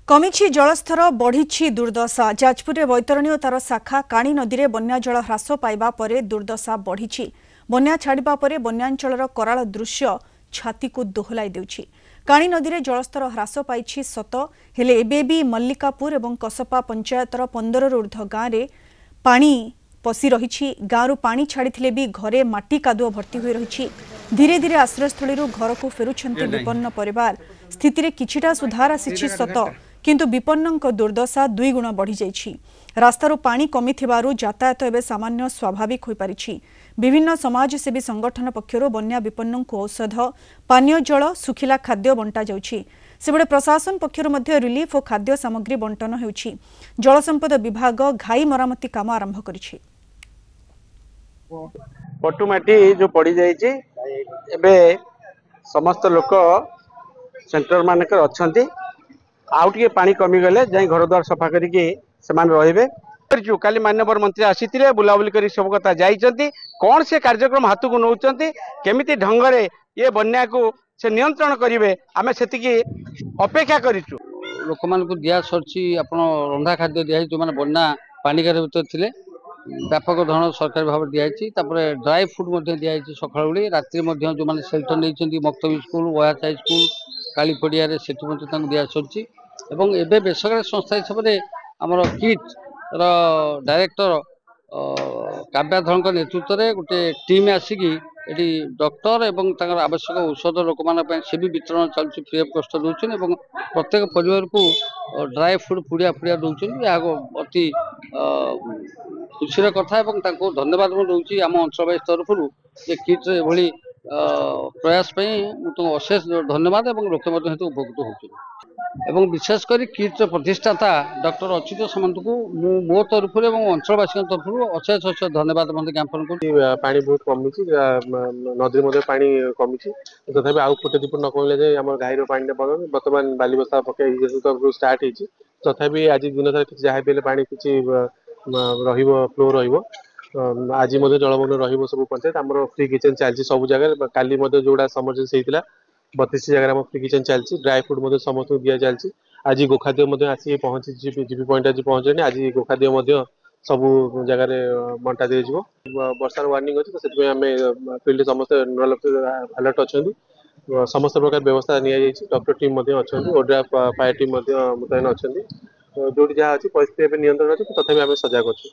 कमिछि जलस्तर बढ़ी दुर्दशा जाजपुर बैतरणी और तार शाखा काणी नदी में बन्या जल ह्रास पाइबा परे दुर्दशा बढ़ी बन्या छाड़ा पर बन्यांचल कराल दृश्य छाती को दोहलाई देउछि। काणी नदी में जलस्तर ह्रास पाई सत हेले एबे भी मल्लिकापुर और कसपा पंचायतर 15 ऊर्ध्व गाँव में पानी पशि रही गाँव पानी छाड़ी भी घरे माटी कादुआ भर्ती हो रही। धीरे धीरे आश्रयस्थल घर को फेरुछंती विपन्न परिवार स्थिति किछिटा सुधार आसी सत किंतु विपन्नक दुर्दशा 2 गुण बढ़ी जाइछि। रास्तारू पानी कमी थिबारु यातायात एवं सामान्य स्वाभाविक हो पारिछि। विभिन्न समाजसेवी संगठन पक्षर बन्या विपन्नक औषध पानीय जल सुखिला खाद्य बंटा जाउछि। सेबडे प्रशासन पक्षर मध्य रिलीफ और खाद्य सामग्री बंटन हेउछि। जल संपद विभाग घाई मरामती काम आरंभ करिछि। पटुमाटी जो पड़ी जाइछि एबे समस्त लोक सेंटर मानकर अछंती आउ टे पानी कमी गले जाई घर द्वार सफा करके रहिबे। काली माननीय मंत्री आसी बुलाबुली कर सब कथा जाइछंती कौन से कार्यक्रम हाथ को नौचंती केमिति ढंगरे ये बन्या को से नियंत्रण करिवे आमे सेतिकी अपेक्षा करिछु। लोक मान को दिया सरची आपण रंधा खाद्य दिया जो माने बन्या पानीकार भीतर थिले व्यापक धरण सरकारी भाव दिखाई ड्राई फुड दिखाई सकाल बेले रात्रि जो मैंने सेल्टर नहीं मक्तबी स्कूल ओएच हाई स्कूल काली पड़िया से दिया सर एवं बेसरकारी संस्था हिसाब से आमर किट डायरेक्टर काव्याधर नेतृत्व में गोटे टीम आसिकी ये डॉक्टर एवं आवश्यक औषध लोक मान से भी वितरण चलती फ्री अफ कस्ट दूसरी प्रत्येक परिवार को ड्राई फुड पुड़िया पुड़िया दौरान अति खुशी कथा धन्यवाद दूसरी आम अंचलवासी तरफ किट्रे एभली प्रयास अशेष धन्यवाद लोक उपकृत हो विशेषकर किट्र प्रतिष्ठाता डॉक्टर अच्युत सामंत को मो तरफ अंचलवासी तरफ अशेष अशेष धन्यवाद ज्ञापन कर। पानी बहुत कमी नदी पानी कमी तथा आउ फुटे दीप न कमिले आम घाईर पानी बर्तमान बालिबसा पकड़ स्टार्ट हो तथा आज दिन सारा जहाँ भी पानी किसी फ्लो आज जलमग्न रही सब पंचायत आम फ्री किचेन चलती सब जगह काली जोड़ा समर्जेन्सी होता 32 जगह फ्री किचेन चलती ड्राई फुड समस्त दि चलती आज गोखाद्य आसी पहुंची जीपी पॉइंट आज पहुंचे आज गोखाद्य सब जगह बंटा दी वर्षार वार्निंग अच्छी तो आम फील्ड समस्त अलर्ट अच्छा समस्त प्रकार व्यवस्था डॉक्टर टीम अच्छा ओड्रा फायर टीम मुतयन अच्छा जो जहाँ अच्छी परिस्थिति नियंत्रण अच्छी तथा आम सजग अच्छे।